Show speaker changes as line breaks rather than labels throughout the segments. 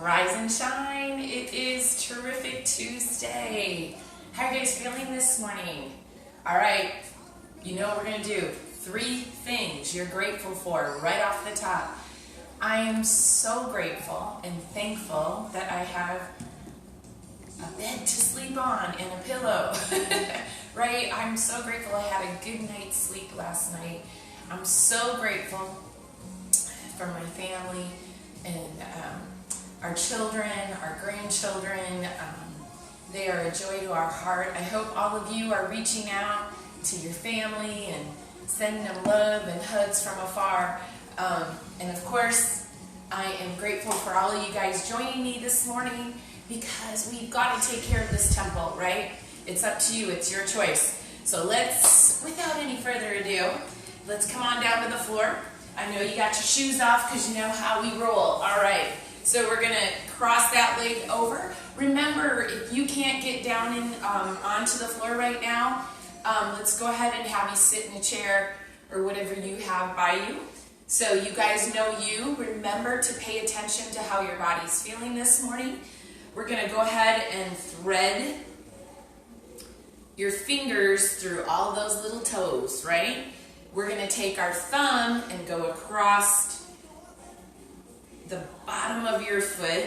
Rise and shine. It is Terrific Tuesday. How are you guys feeling this morning? All right, you know what we're going to do. 3 things you're grateful for right off the top. I am so grateful and thankful that I have a bed to sleep on and a pillow. Right? I'm so grateful I had a good night's sleep last night. I'm so grateful for my family and our children, our grandchildren. They are a joy to our heart. I hope all of you are reaching out to your family and sending them love and hugs from afar. And of course, I am grateful for all of you guys joining me this morning because we've got to take care of this temple, right? It's up to you. It's your choice. So let's, without any further ado, let's come on down to the floor. I know you got your shoes off because you know how we roll. All right. So we're going to cross that leg over. Remember, if you can't get down onto the floor right now, let's go ahead and have you sit in a chair or whatever you have by you. So you guys know you. Remember to pay attention to how your body's feeling this morning. We're going to go ahead and thread your fingers through all those little toes, right? We're going to take our thumb and go across the bottom of your foot.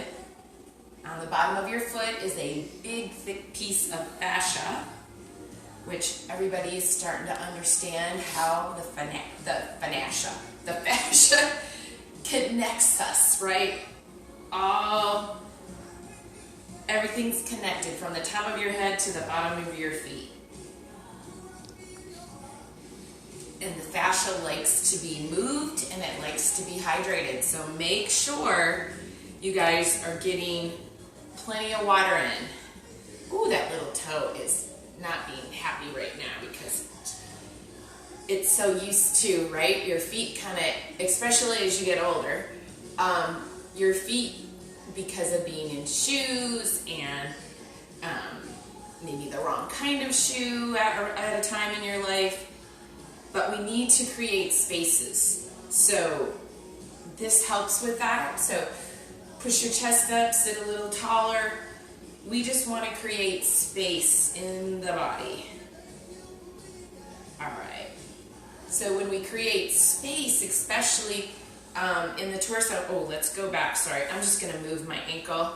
On the bottom of your foot is a big, thick piece of fascia, which everybody is starting to understand how the fascia connects us, right? Everything's connected from the top of your head to the bottom of your feet. And the fascia likes to be moved and it likes to be hydrated. So make sure you guys are getting plenty of water in. Ooh, that little toe is not being happy right now because it's so used to, right? Your feet kind of, especially as you get older, your feet, because of being in shoes and maybe the wrong kind of shoe at a time in your life, but we need to create spaces. So this helps with that. So push your chest up, sit a little taller. We just want to create space in the body. All right. So when we create space, especially in the torso, let's go back. Sorry, I'm just going to move my ankle.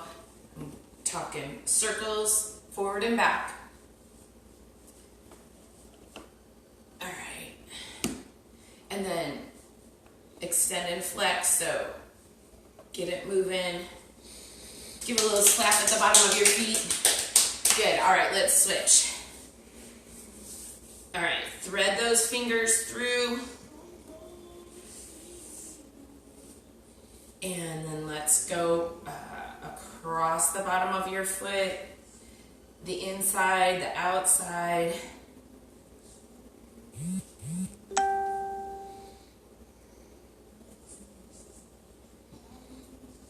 I'm talking circles, forward and back. All right. And then extend and flex. So get it moving. Give it a little slap at the bottom of your feet. Good. All right, let's switch. All right, thread those fingers through. And then let's go across the bottom of your foot, the inside, the outside.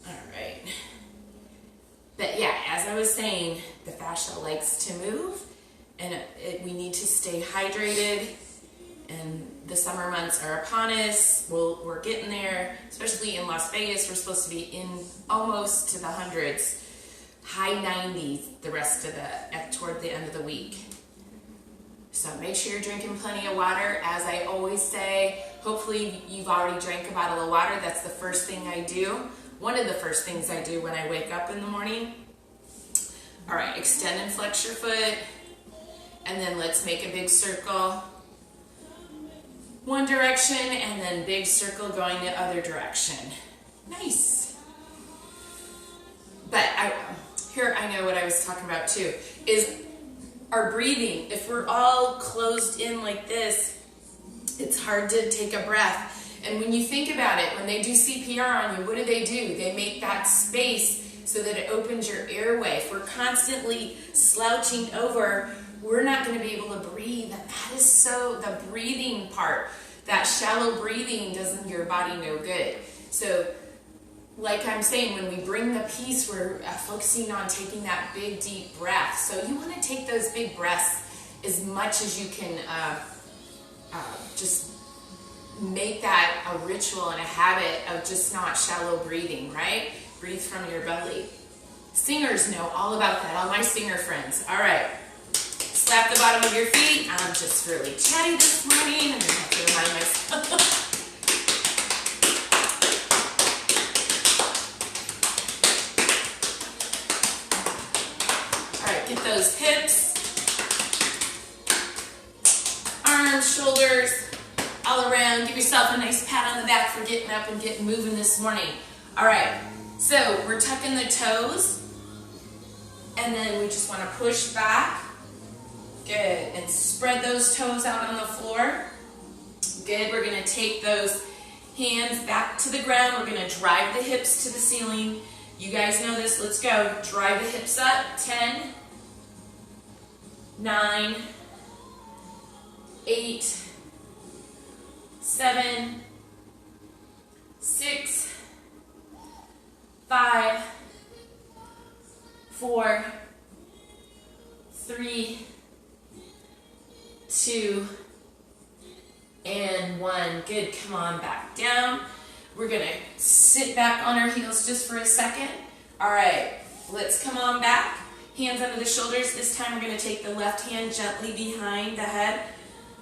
All right. But yeah, as I was saying, the fascia likes to move, and we need to stay hydrated. And the summer months are upon us. We're getting there, especially in Las Vegas. We're supposed to be in almost to the hundreds, high 90s the rest of toward the end of the week. So make sure you're drinking plenty of water. As I always say, hopefully you've already drank a bottle of water. That's the first thing I do. One of the first things I do when I wake up in the morning. All right, extend and flex your foot. And then let's make a big circle. One direction, and then big circle going the other direction. Nice. But I know what I was talking about too, is our breathing. If we're all closed in like this, it's hard to take a breath. And when you think about it, when they do CPR on you, what do? They make that space so that it opens your airway. If we're constantly slouching over, we're not going to be able to breathe. And that is so, the breathing part, that shallow breathing does your body no good. So like I'm saying, when we bring the peace, we're focusing on taking that big, deep breath. So you want to take those big breaths as much as you can. Just make that a ritual and a habit of just not shallow breathing, right? Breathe from your belly. Singers know all about that, all my singer friends. All right. Slap the bottom of your feet. I'm just really chatty this morning. I'm going to have to remind myself. All right, get those hips, arms, shoulders, all around. Give yourself a nice pat on the back for getting up and getting moving this morning. All right, so we're tucking the toes, and then we just want to push back. Good, and spread those toes out on the floor. Good, we're going to take those hands back to the ground. We're going to drive the hips to the ceiling. You guys know this, let's go. Drive the hips up, 10, 9, 8, 7, 6, 5, 4, 3, 2, and 1. Good, come on back down. We're gonna sit back on our heels just for a second. All right, let's come on back. Hands under the shoulders. This time we're gonna take the left hand gently behind the head.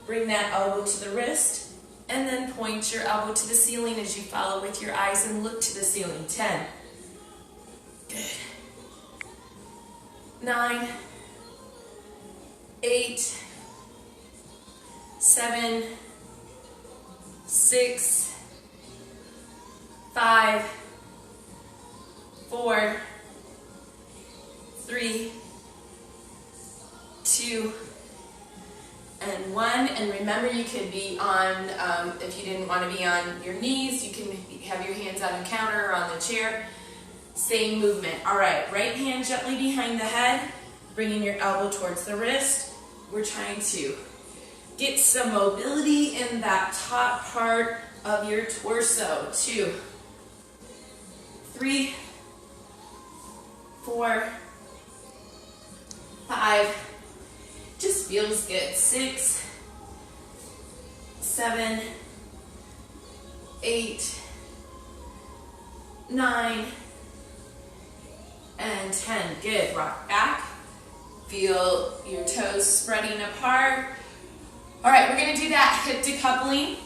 Bring that elbow to the wrist, and then point your elbow to the ceiling as you follow with your eyes and look to the ceiling. 10. Good. 9, 8, 7, 6, 5, 4, 3, 2, and 1. And remember, you could be on, if you didn't want to be on your knees, you can have your hands on the counter or on the chair. Same movement. All right, right hand gently behind the head, bringing your elbow towards the wrist. We're trying to get some mobility in that top part of your torso. 2, 3, 4, 5, just feels good. 6, 7, 8, 9, and 10. Good. Rock back. Feel your toes spreading apart. All right, we're going to do that hip decoupling.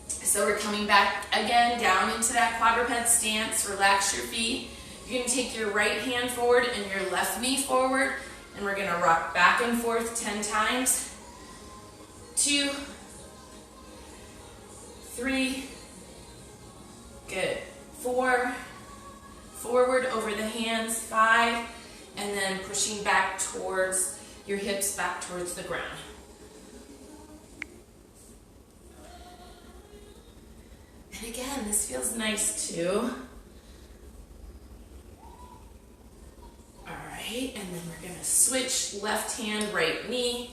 So we're coming back again down into that quadruped stance. Relax your feet. You're going to take your right hand forward and your left knee forward, and we're going to rock back and forth 10 times. 2, 3, good. 4, forward over the hands. 5, and then pushing back towards your hips, back towards the ground. And again, this feels nice too. All right, and then we're going to switch left hand, right knee.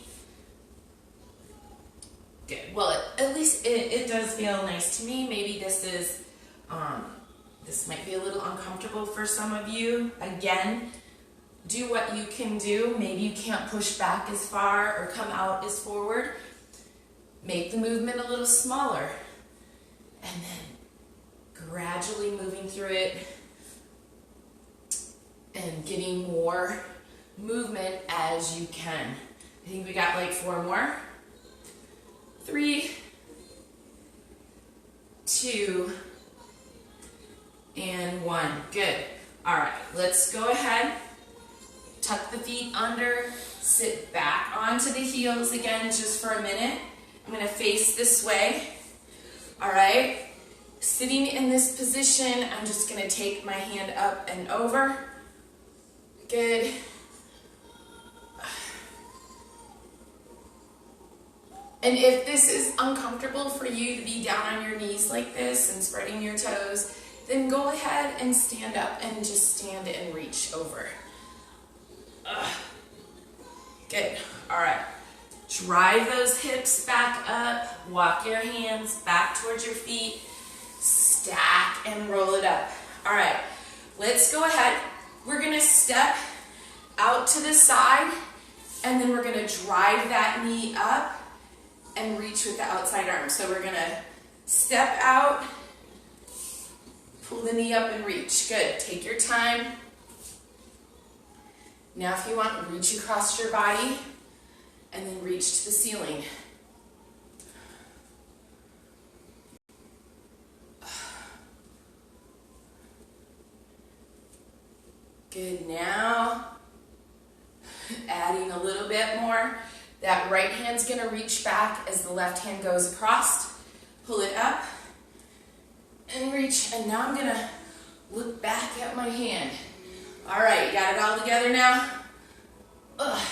Good. Well, at least it does feel nice to me. Maybe this is, this might be a little uncomfortable for some of you. Again, do what you can do. Maybe you can't push back as far or come out as forward. Make the movement a little smaller. And then gradually moving through it and getting more movement as you can. I think we got like 4 more. 3, 2, and 1. Good. All right, let's go ahead. Tuck the feet under, sit back onto the heels again just for a minute. I'm going to face this way. All right, sitting in this position, I'm just going to take my hand up and over. Good. And if this is uncomfortable for you to be down on your knees like this and spreading your toes, then go ahead and stand up and just stand and reach over. Good. All right. Drive those hips back up. Walk your hands back towards your feet. Stack and roll it up. All right. Let's go ahead. We're going to step out to the side, and then we're going to drive that knee up and reach with the outside arm. So we're going to step out, Pull the knee up and reach. Good. Take your time. Now if you want, reach across your body and then reach to the ceiling. Good. Now, adding a little bit more. That right hand's going to reach back as the left hand goes across. Pull it up and reach. And now I'm going to look back at my hand. All right, got it all together now? Ugh.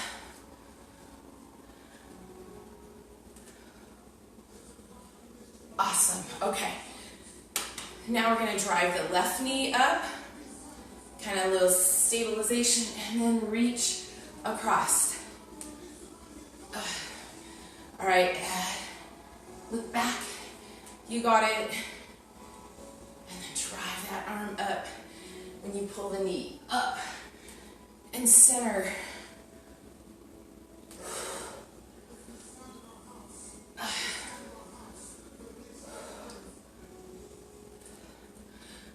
Awesome. Okay. Now we're going to drive the left knee up. Kind of a little stabilization, and then reach across. All right, look back. You got it. And then drive that arm up. When you pull the knee up and center.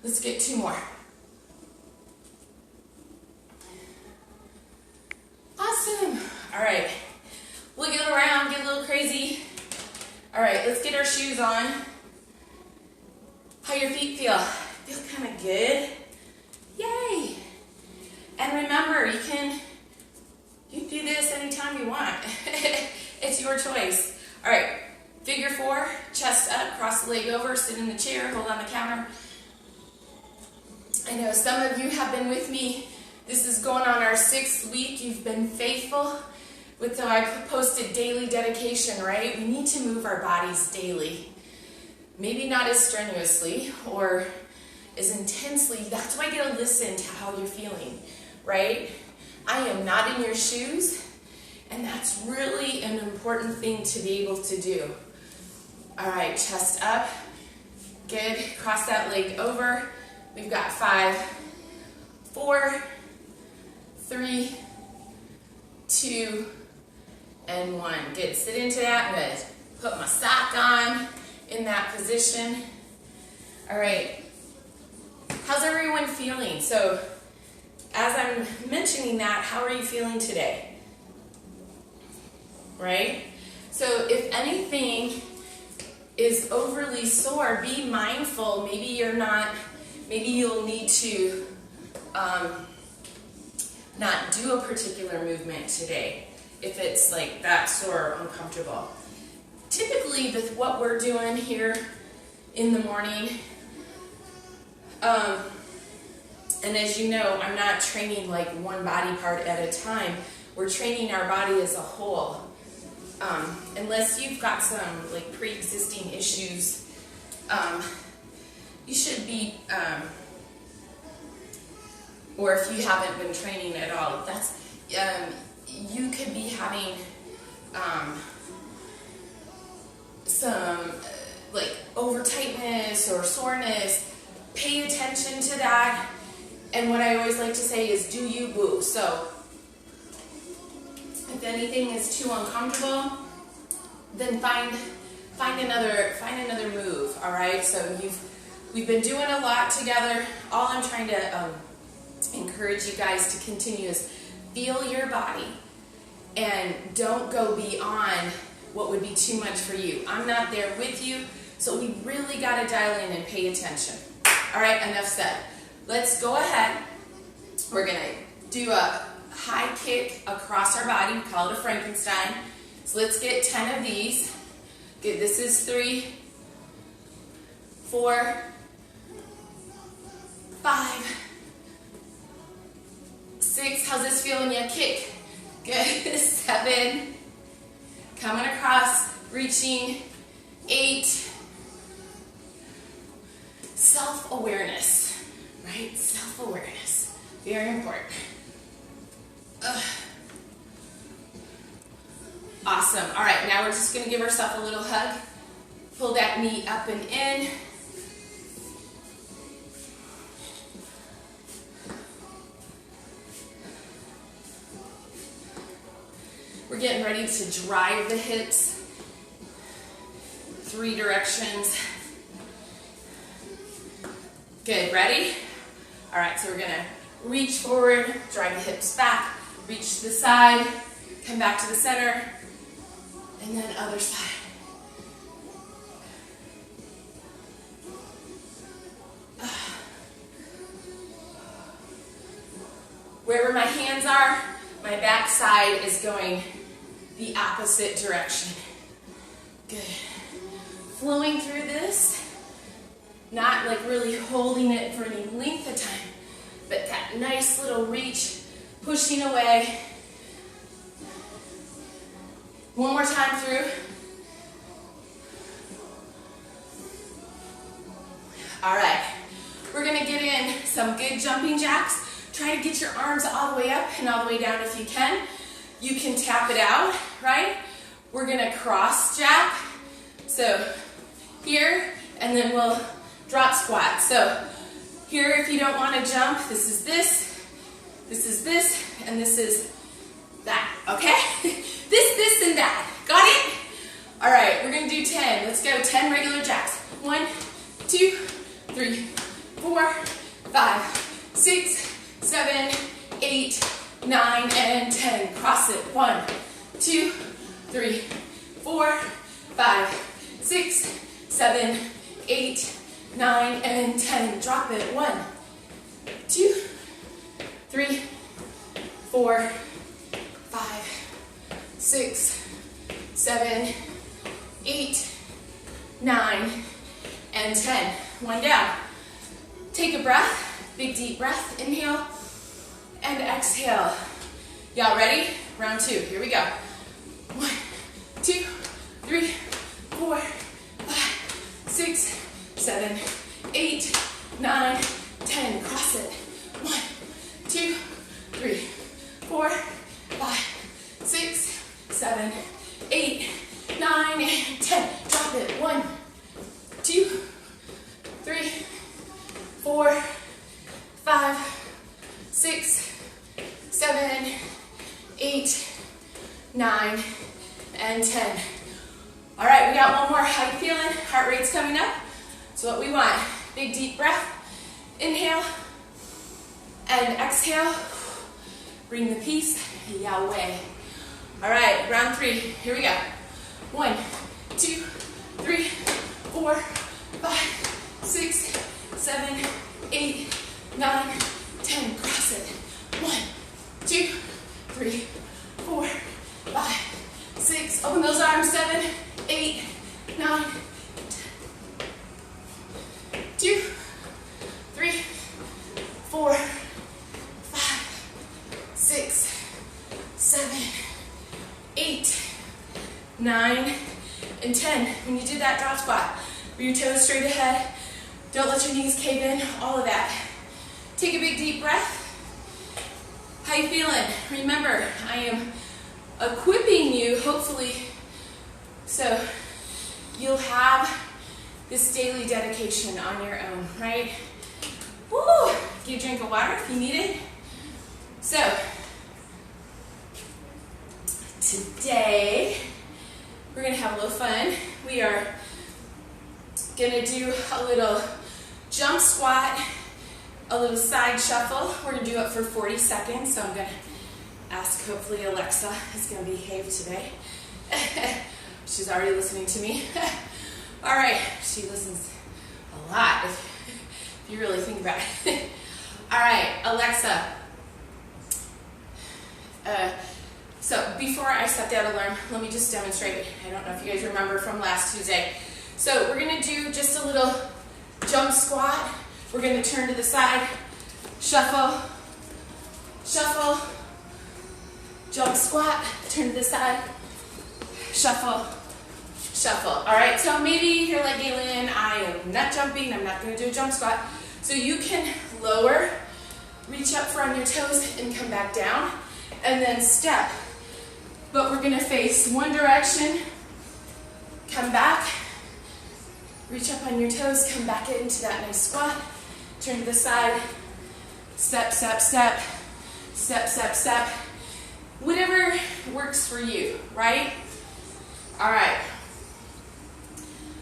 Let's get two more. Awesome. All right. Wiggle around, get a little crazy. All right, let's get our shoes on. How your feet feel? Feel kind of good. Yay. And remember, you can do this anytime you want. It's your choice. All right, figure four, chest up, cross the leg over, sit in the chair, hold on the counter. I know some of you have been with me. This is going on our 6th week. You've been faithful with the I posted daily dedication, right? We need to move our bodies daily. Maybe not as strenuously or as intensely. That's why I get to listen to how you're feeling, right? I am not in your shoes, and that's really an important thing to be able to do. All right, chest up. Good. Cross that leg over. We've got 5, 4, 3, 2, and 1. Good. Sit into that. I'm going to put my sock on in that position. All right. How's everyone feeling? So, as I'm mentioning that, how are you feeling today? Right? So, if anything is overly sore, be mindful. Maybe you'll need to not do a particular movement today if it's like that sore or uncomfortable. Typically, what we're doing here in the morning, and as you know, I'm not training like one body part at a time. We're training our body as a whole. Unless you've got some like pre-existing issues, you should be, or if you haven't been training at all, that's you could be having some like over tightness or soreness. Pay attention to that. And what I always like to say is, do you boo? So if anything is too uncomfortable, then find another move. All right. So we've been doing a lot together. All I'm trying to encourage you guys to continue is feel your body and don't go beyond what would be too much for you. I'm not there with you, so we really got to dial in and pay attention. All right, enough said. Let's go ahead. We're going to do a high kick across our body. We call it a Frankenstein. So let's get 10 of these. Good. This is 3, 4, 5, 6. How's this feel when you kick? Good. 7. Coming across, reaching. 8. Self-awareness, right? Self-awareness. Very important. Awesome. All right, now we're just going to give ourselves a little hug. Pull that knee up and in. We're getting ready to drive the hips 3 directions. Good, ready? All right, so we're gonna reach forward, drive the hips back, reach to the side, come back to the center, and then other side. Wherever my hands are, my back side is going the opposite direction. Good. Flowing through this, not like really holding it for any length of time, but that nice little reach, pushing away. One more time through. All right, we're gonna get in some good jumping jacks. Try to get your arms all the way up and all the way down if you can. You can tap it out, right? We're gonna cross jack. So here, and then we'll drop squat. So here, if you don't wanna jump, this is this, and this is that, okay? This, and that. Got it? All right, we're gonna do 10. Let's go, 10 regular jacks. 1, 2, 3, 4, 5, 6, 7, 8, 9, and 10. Cross it. 1, 2, 3, 4, 5, 6, 7, 8, 9, and 10. Drop it. 1, 2, 3, 4, 5, 6, 7, 8, 9, and 10. One down. Take a breath. Big deep breath. Inhale and exhale. Y'all ready? Round 2. Here we go. 1, 2, 3, 4, 5, 6, 7, 8, 9, 10. Cross it. 1, 2, 3, 4, 5, 6, 7, 8, 9, and 10. Drop it. 1, 2, 3, 4, 5, 6, 7, 8, 9, and 10. All right, we got one more. How you feeling? Heart rate's coming up. That's what we want. Big deep breath. Inhale and exhale. Bring the peace. Yahweh. All right, round 3. Here we go. 1, 2, 3, 4, 5, 6, 7, 8, 9, 10. Cross it. 1, 2, 3, 4, 5, 6. Open those arms. 7, 8, 9, 10. 2, 3, 4, 5, 6, 7, 8, 9, and 10. When you did that drop squat, bring your toes straight ahead. Don't let your knees cave in, all of that. Take a big deep breath. How you feeling? Remember, I am equipping you, hopefully, so you'll have this daily dedication on your own, right? Woo! Get a drink of water if you need it. So, today, we're gonna have a little fun. We are gonna do a little jump squat, a little side shuffle. We're gonna do it for 40 seconds, so I'm gonna ask, hopefully Alexa is gonna behave today. She's already listening to me. All right, she listens a lot if you really think about it. All right, Alexa. So before I set that alarm, let me just demonstrate it. I don't know if you guys remember from last Tuesday. So we're gonna do just a little jump squat. We're gonna turn to the side, shuffle, shuffle, jump squat, turn to the side, shuffle, shuffle. All right, so maybe you're like, Galen, I am not jumping, I'm not gonna do a jump squat. So you can lower, reach up front on your toes and come back down, and then step. But we're gonna face one direction, come back, reach up on your toes, come back into that nice squat, turn to the side, step, step, step, step, step, step. Whatever works for you, right? All right.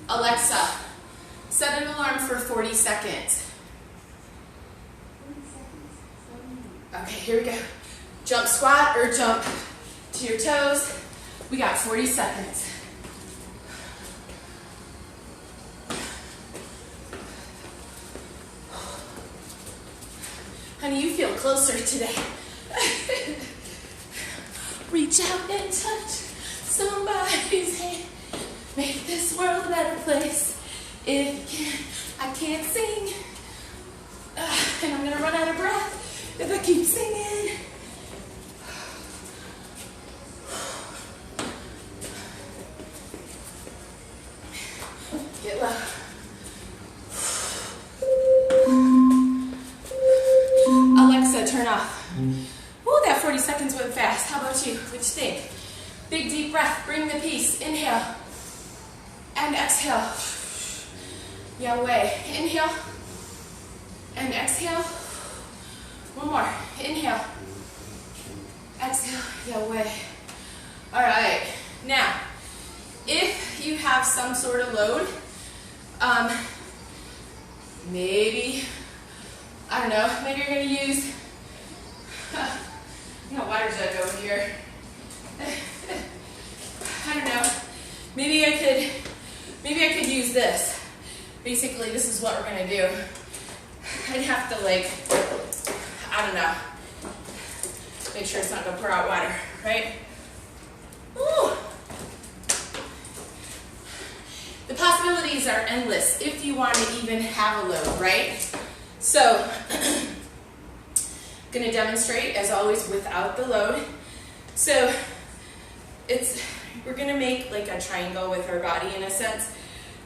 Alexa, set an alarm for 40 seconds. Okay, here we go. Jump squat or jump to your toes. We got 40 seconds. Honey, you feel closer today. Reach out and touch somebody's hand. Make this world a better place. If you can, I can't sing. And I'm gonna run out of breath if I keep singing. Get low. Alexa, turn off. Ooh, that 40 seconds went fast. How about you? What you think? Big deep breath. Bring the peace. Inhale. And exhale. Yahweh. Inhale. And exhale. One more. Inhale. Exhale. Yahweh. All right. Now, if you have some sort of load, maybe, I don't know, maybe you're going to use, I got a water jug over here. I don't know. Maybe I could use this. Basically, this is what we're going to do. I'd have to, like, I don't know, make sure it's not going to pour out water, right? Ooh. The possibilities are endless if you want to even have a load, right? So, going to demonstrate, as always, without the load. So, we're going to make like a triangle with our body in a sense.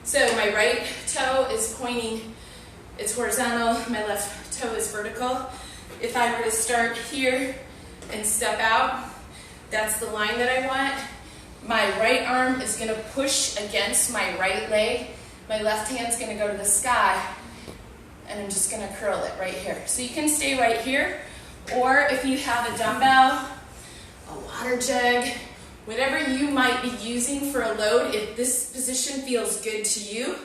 So, my right toe is pointing, it's horizontal, my left toe is vertical. If I were to start here and step out, that's the line that I want. My right arm is going to push against my right leg. My left hand's going to go to the sky, and I'm just going to curl it right here. So you can stay right here, or if you have a dumbbell, a water jug, whatever you might be using for a load, if this position feels good to you,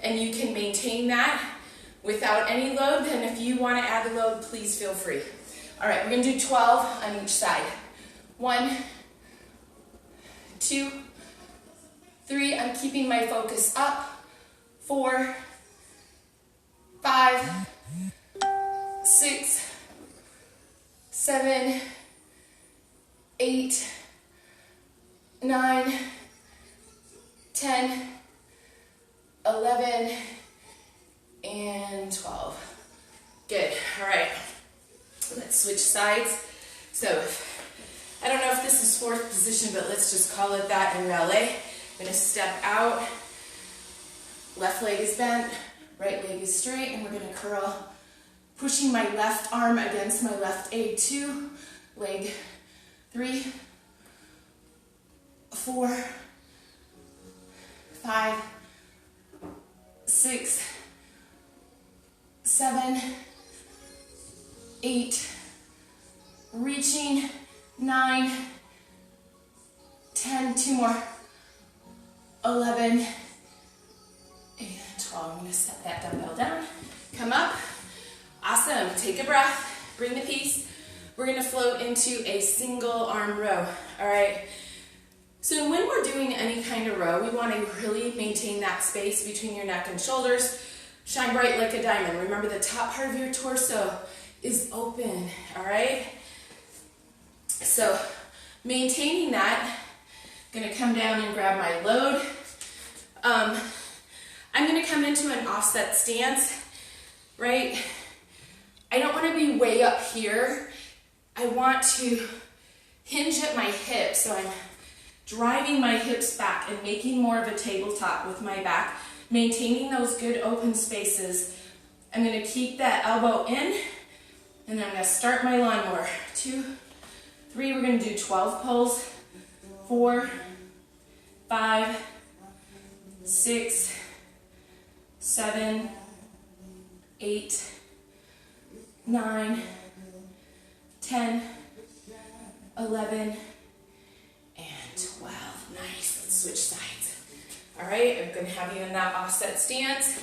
and you can maintain that without any load, then if you want to add the load, please feel free. All right, we're going to do 12 on each side. 1, 2, 3, I'm keeping my focus up. 4, 5, 6, 7, 8, 9, 10, 11, and 12. Good, all right. Let's switch sides. So, I don't know if this is fourth position, but let's just call it that in ballet. I'm going to step out. Left leg is bent, right leg is straight, and we're going to curl, pushing my left arm against my left A2, leg 3, 4, 5, 6, 7, 8, reaching, 9, 10, 2 more, 11, and 12. I'm going to set that dumbbell down. Come up. Awesome. Take a breath. Bring the peace. We're going to float into a single arm row. All right. So when we're doing any kind of row, we want to really maintain that space between your neck and shoulders. Shine bright like a diamond. Remember, the top part of your torso is open. All right. So maintaining that, I'm going to come down and grab my load. I'm going to come into an offset stance, right? I don't want to be way up here. I want to hinge at my hips, so I'm driving my hips back and making more of a tabletop with my back, maintaining those good open spaces. I'm going to keep that elbow in, and I'm going to start my lawnmower. 2, 3, we're going to do 12 pulls. 4, 5, 6, 7, 8, 9, 10, 11, and 12. Nice. Let's switch sides. All right, I'm going to have you in that offset stance.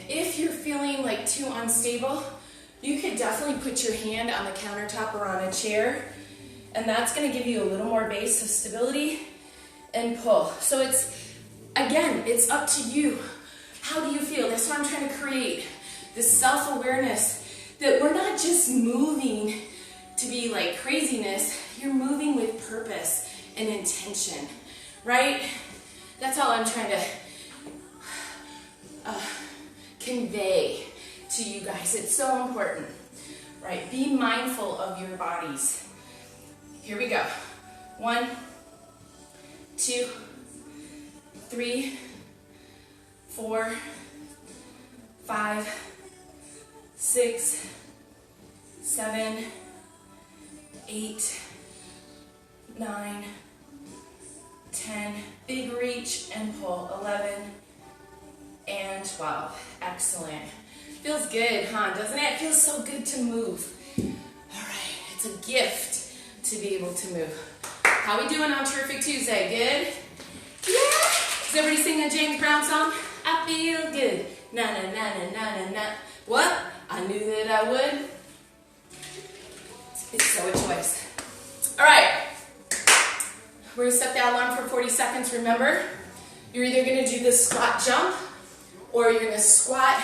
If you're feeling like too unstable, You could definitely put your hand on the countertop or on a chair, and that's gonna give you a little more base of stability and pull. So it's up to you. How do you feel? That's what I'm trying to create, this self-awareness that we're not just moving to be like craziness, you're moving with purpose and intention, right? That's all I'm trying to convey to you guys. It's so important, right? Be mindful of your bodies. Here we go. 1, 2, 3, 4, 5, 6, 7, 8, 9, 10. Big reach and pull. 11 and 12. Excellent. Feels good, huh? Doesn't it? It feels so good to move. All right. It's a gift to be able to move. How we doing on Terrific Tuesday? Good? Yeah. Does everybody sing a James Brown song? I feel good. Na na na na na na na. What? I knew that I would. It's so a choice. All right. We're going to set that alarm for 40 seconds. Remember, you're either going to do the squat jump or you're going to squat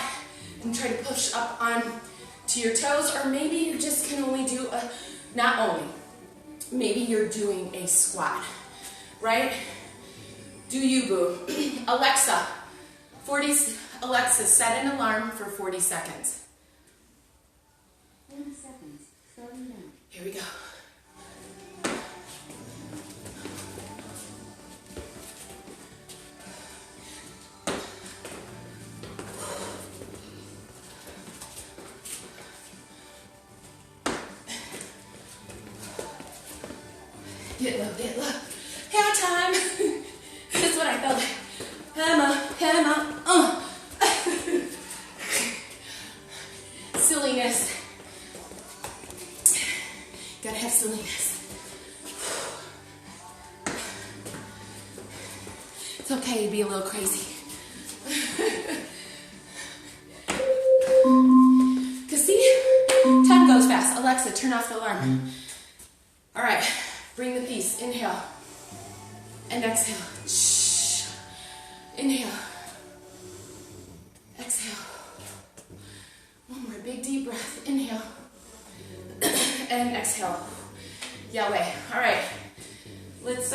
and try to push up on to your toes, or maybe you just can only do maybe you're doing a squat, right? Do you, boo? Alexa, set an alarm for 40 seconds.
40 seconds, starting now.
Here we go. Get low. Hair time. That's what I felt like. Hammer. Silliness. Gotta have silliness. It's okay to be a little crazy. Cause see, time goes fast. Alexa, turn off the alarm. All right. Bring the peace. Inhale and exhale. Shh. Inhale. Exhale. One more big deep breath. Inhale and exhale. Yahweh. All right. Let's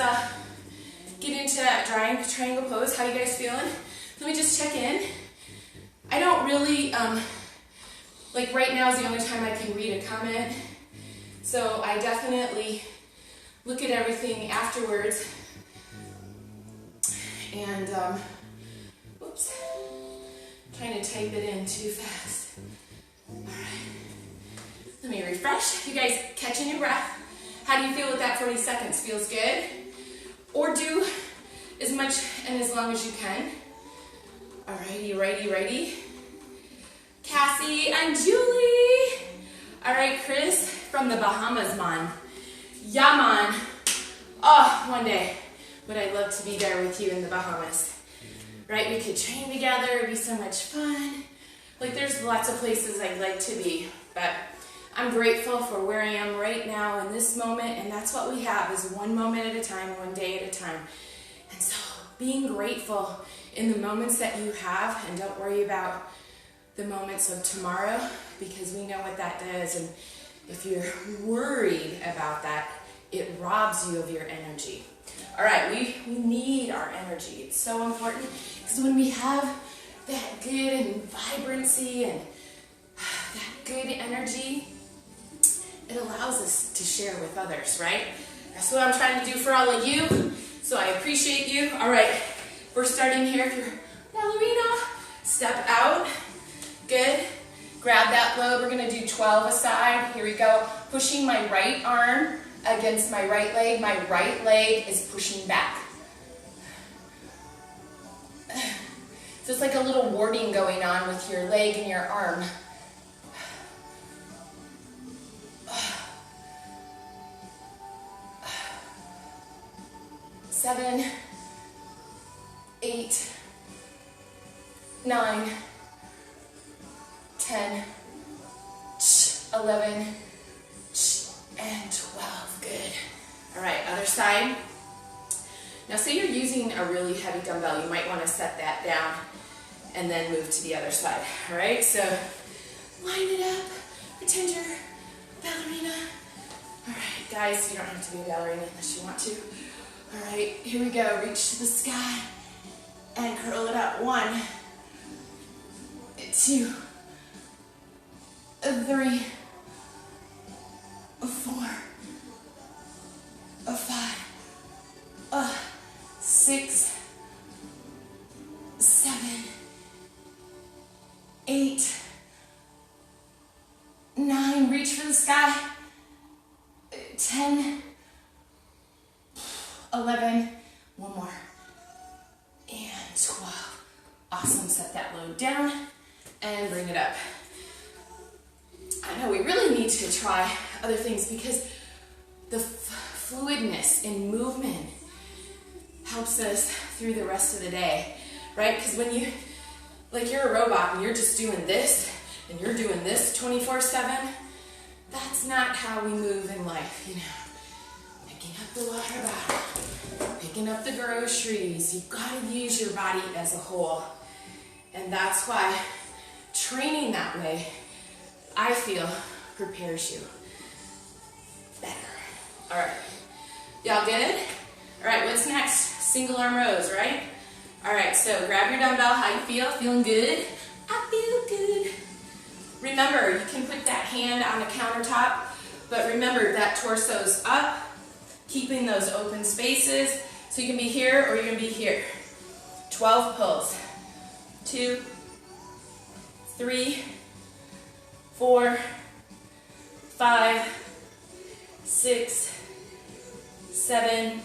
get into that triangle pose. How you guys feeling? Let me just check in. I don't really like right now is the only time I can read a comment, so I definitely look at everything afterwards, and, whoops, trying to type it in too fast. All right, let me refresh. You guys catching your breath? How do you feel with that 40 seconds? Feels good? Or do as much and as long as you can. All righty, righty. Cassie and Julie. All right, Chris from the Bahamas, man. Yeah, man. Oh, one day would I love to be there with you in the Bahamas. Right? We could train together. It'd be so much fun. Like, there's lots of places I'd like to be, but I'm grateful for where I am right now in this moment, and that's what we have, is one moment at a time, one day at a time. And so being grateful in the moments that you have, and don't worry about the moments of tomorrow, because we know what that does. And if you're worried about that, it robs you of your energy. All right, we need our energy. It's so important, because when we have that good and vibrancy and that good energy, it allows us to share with others, right? That's what I'm trying to do for all of you, so I appreciate you. All right, we're starting here. If you're ballerina, step out. Good. Grab that load. We're going to do 12 aside. Here we go. Pushing my right arm against my right leg. My right leg is pushing back. So it's like a little warding going on with your leg and your arm. 7, 8, 9, 10. 11, and 12. Good. All right, other side. Now say you're using a really heavy dumbbell, you might want to set that down and then move to the other side. All right, so line it up, pretend you're a ballerina. All right, guys, you don't have to be a ballerina unless you want to. All right, here we go. Reach to the sky and curl it up. 1, 2, 3, 4, 5, 6, 7, 8, 9. Reach for the sky. 10, 11, one more, and 12. Awesome, set that load down and bring it up. I know we really need to try other things because the fluidness in movement helps us through the rest of the day, right? Because when you, like you're a robot and you're just doing this and you're doing this 24/7, that's not how we move in life, you know. Picking up the water bottle, picking up the groceries. You've got to use your body as a whole. And that's why training that way, I feel, prepares you better. All right. Y'all good? All right, what's next? Single arm rows, right? All right, so grab your dumbbell. How you feel? Feeling good? I feel good. Remember, you can put that hand on the countertop, but remember that torso's up, keeping those open spaces. So you can be here or you can be here. 12 pulls. 2, 3, 4, 5, 6, 7,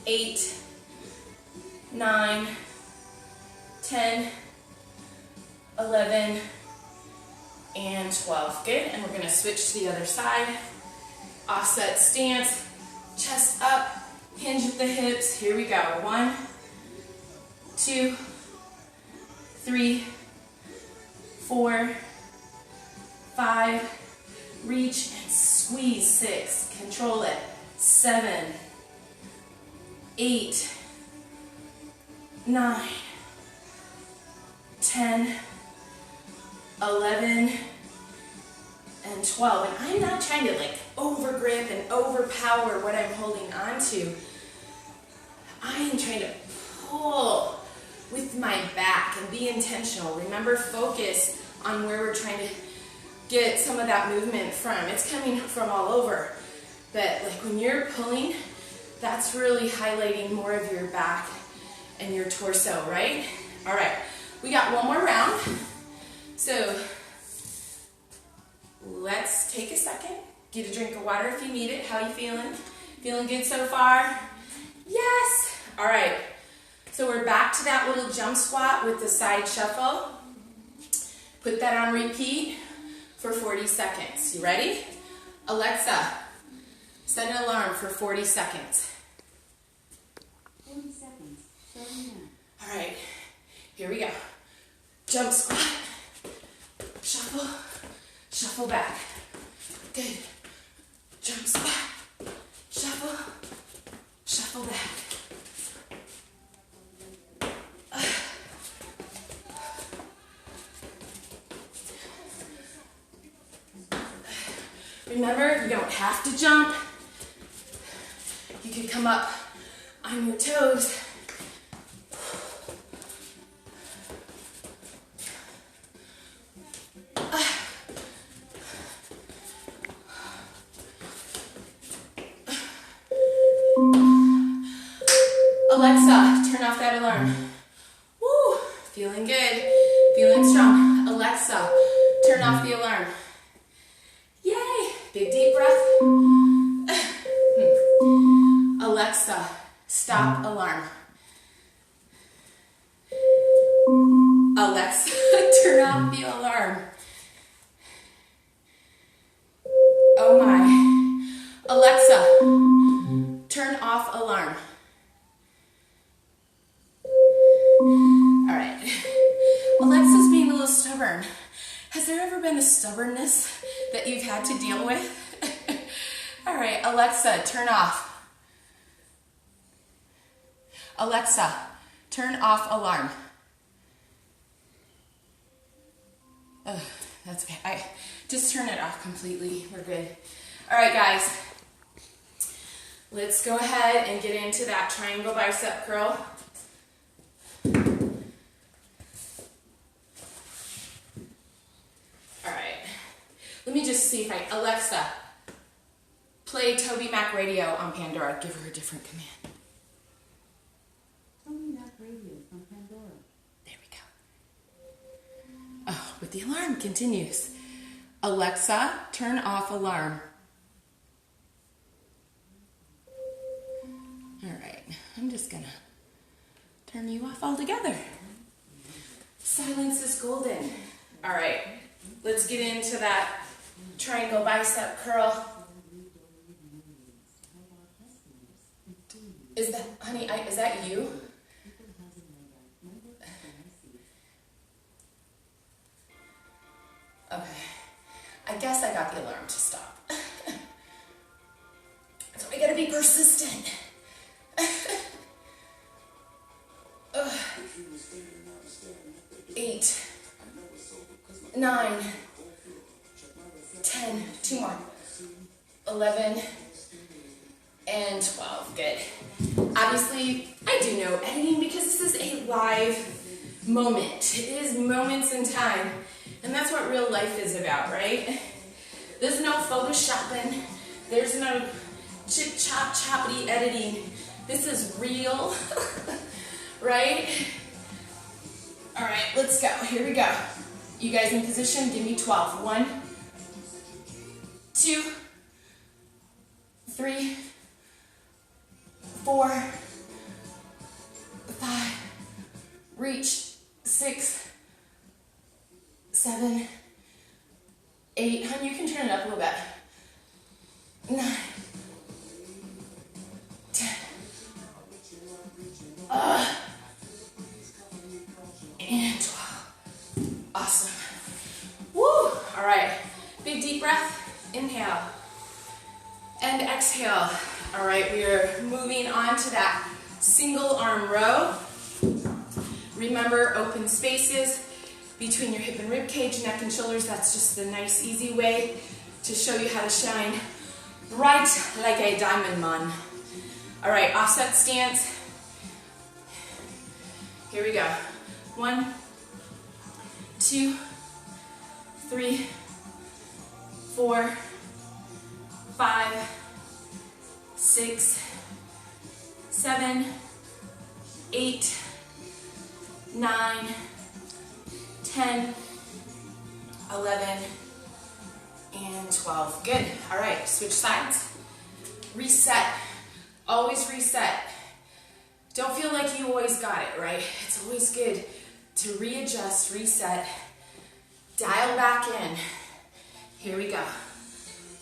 8, 9, 10, 11, and 12. Good, and we're gonna switch to the other side. Offset stance, chest up, hinge at the hips. Here we go. 1, 2, 3, 4, 5, reach and squeeze. 6, control it. 7, 8, 9, 10, 11, and 12. And I'm not trying to like over grip and overpower what I'm holding on to. I am trying to pull with my back and be intentional. Remember, focus on where we're trying to get some of that movement from. It's coming from all over. But like when you're pulling, that's really highlighting more of your back and your torso, right? All right, we got one more round. So let's take a second, get a drink of water if you need it. How you feeling? Feeling good so far? Yes! All right, so we're back to that little jump squat with the side shuffle. Put that on repeat for 40 seconds. You ready? Alexa, set an alarm for 40 seconds.
40 seconds, starting now.
All right, here we go. Jump squat. Shuffle, shuffle back. Good. Jump squat, shuffle, shuffle back. Remember, you don't have to jump. You can come up on your toes. Alexa, turn off that alarm. Woo, feeling good, feeling strong. Alexa, turn off the alarm. Yay, big deep breath. Alexa, stop alarm. Alexa, turn off the alarm. Oh my. Alexa, turn off alarm. All right. Alexa's being a little stubborn. Has there ever been a stubbornness that you've had to deal with? All right, Alexa, turn off. Alexa, turn off alarm. Oh, that's okay. Just turn it off completely. We're good. All right, guys. Let's go ahead and get into that triangle bicep curl. All right. Let me just see if Alexa, play Toby Mac Radio on Pandora. Give her a different command.
Toby Mac Radio from Pandora.
There we go. Oh, but the alarm continues. Alexa, turn off alarm. All right, I'm just gonna turn you off altogether. Silence is golden. All right, let's get into that triangle bicep curl. Is that, honey, is that you? Okay, I guess I got the alarm to stop. So I gotta be persistent. 8, 9, 10, 2 more, 11, and 12. Good. Obviously, I do know editing because this is a live moment. It is moments in time, and that's what real life is about, right? There's no photoshopping. There's no choppity editing. This is real, right? All right, let's go. Here we go. You guys in position, give me 12. 1, 2, 3, 4, 5, reach, 6, 7, 8. Honey, you can turn it up a little bit. 9, 10. And 12. Awesome. Woo! All right. Big deep breath. Inhale. And exhale. All right, we are moving on to that single arm row. Remember, open spaces between your hip and rib cage, neck and shoulders. That's just the nice, easy way to show you how to shine bright like a diamond, man. All right, offset stance. Here we go. 1, 2, 3, 4, 5, 6, 7, 8, 9, 10, 11, and 12. Good. All right, switch sides. Reset. Always reset. Don't feel like you always got it, right? It's always good to readjust, reset, dial back in. Here we go.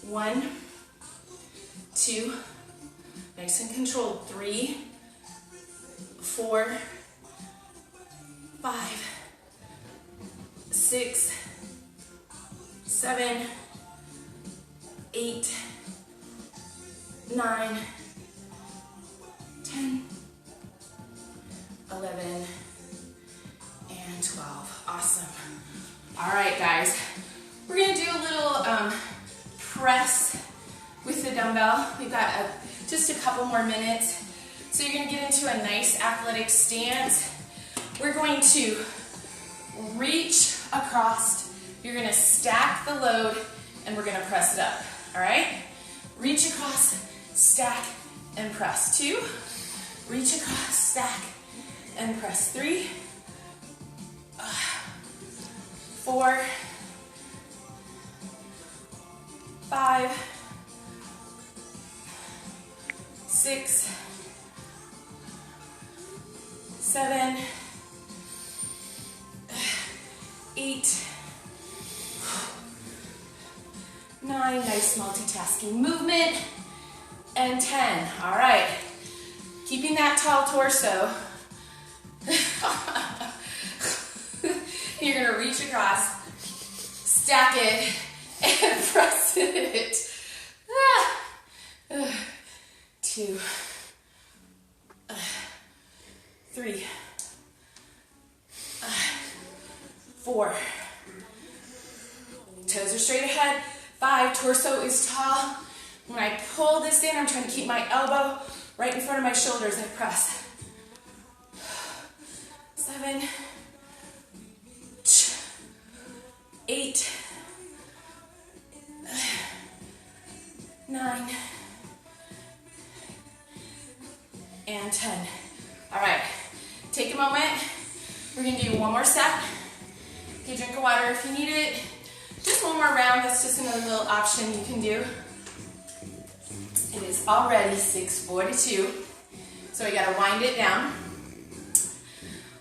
1, 2, nice and controlled. 3, 4, 5, 6, 7, 8, 9, 10, 11, and 12. Awesome. All right, guys. We're going to do a little press with the dumbbell. We've got just a couple more minutes. So you're going to get into a nice athletic stance. We're going to reach across. You're going to stack the load, and we're going to press it up. All right? Reach across, stack, and press. 2. Reach across, stack, and press. 3, 4, 5, 6, 7, 8, 9, nice multitasking movement, and 10. All right, keeping that tall torso. You're gonna reach across, stack it, and press it. 2, 3, 4. Toes are straight ahead. 5, torso is tall. When I pull this in, I'm trying to keep my elbow right in front of my shoulders. I press. 7, 8, 9, and 10. All right, take a moment. We're gonna do one more set. Get a drink of water if you need it. Just one more round. That's just another little option you can do. It is already 6:42, so we gotta wind it down.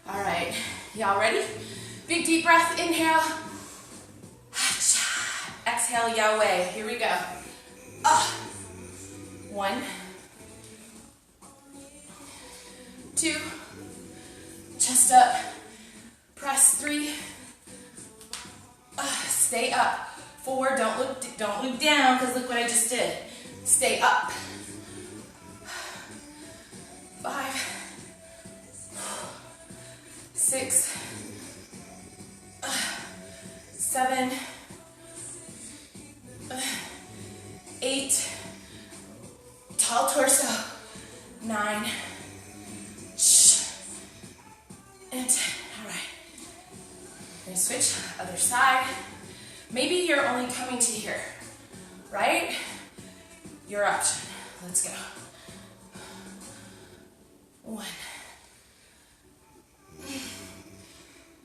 All right, y'all ready? Big deep breath, inhale. Exhale, Yahweh. Here we go. 1, 2, chest up, press 3, stay up. 4, don't look down, because look what I just did. Stay up. 5, 6, 7, 8, tall torso, 9, and 10. All right. We're gonna switch other side. Maybe you're only coming to here, right? Your option. Let's go. 1,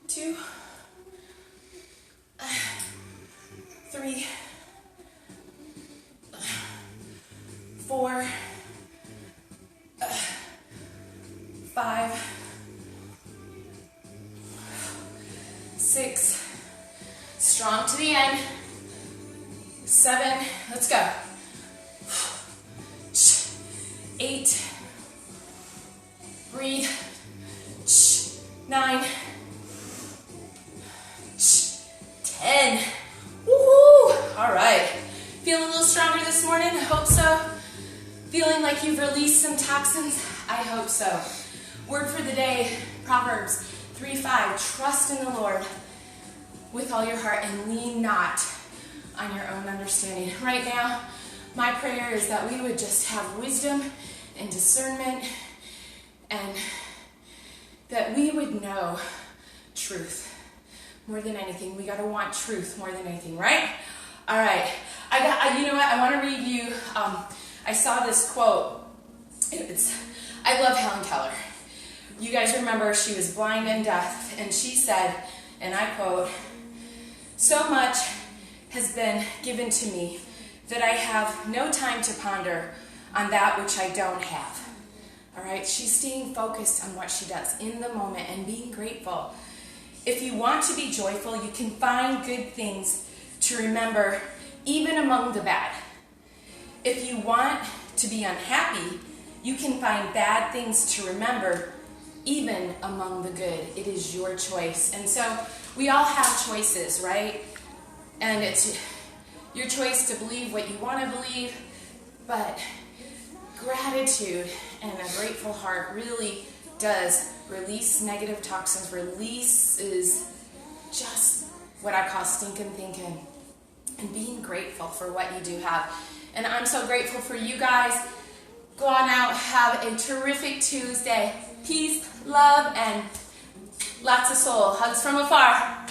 2, 3, 4, 5, 6, strong to the end, 7, let's go, 8, breathe, 9, 10, woohoo! All right, feeling a little stronger this morning? I hope so. Feeling like you've released some toxins? I hope so. Word for the day, Proverbs 3:5, trust in the Lord with all your heart and lean not on your own understanding. Right now, my prayer is that we would just have wisdom and discernment, and that we would know truth more than anything. We gotta want truth more than anything, right? All right, you know what, I wanna read you, I saw this quote. I love Helen Keller. You guys remember she was blind and deaf, and she said, and I quote, "So much has been given to me that I have no time to ponder on that which I don't have." All right, she's staying focused on what she does in the moment and being grateful. If you want to be joyful, you can find good things to remember even among the bad. If you want to be unhappy, you can find bad things to remember even among the good. It is your choice. And so we all have choices, right? And it's your choice to believe what you want to believe, but gratitude and a grateful heart really does release negative toxins, releases just what I call stinking thinking, and being grateful for what you do have. And I'm so grateful for you guys. Go on out, have a terrific Tuesday. Peace, love, and lots of soul. Hugs from afar.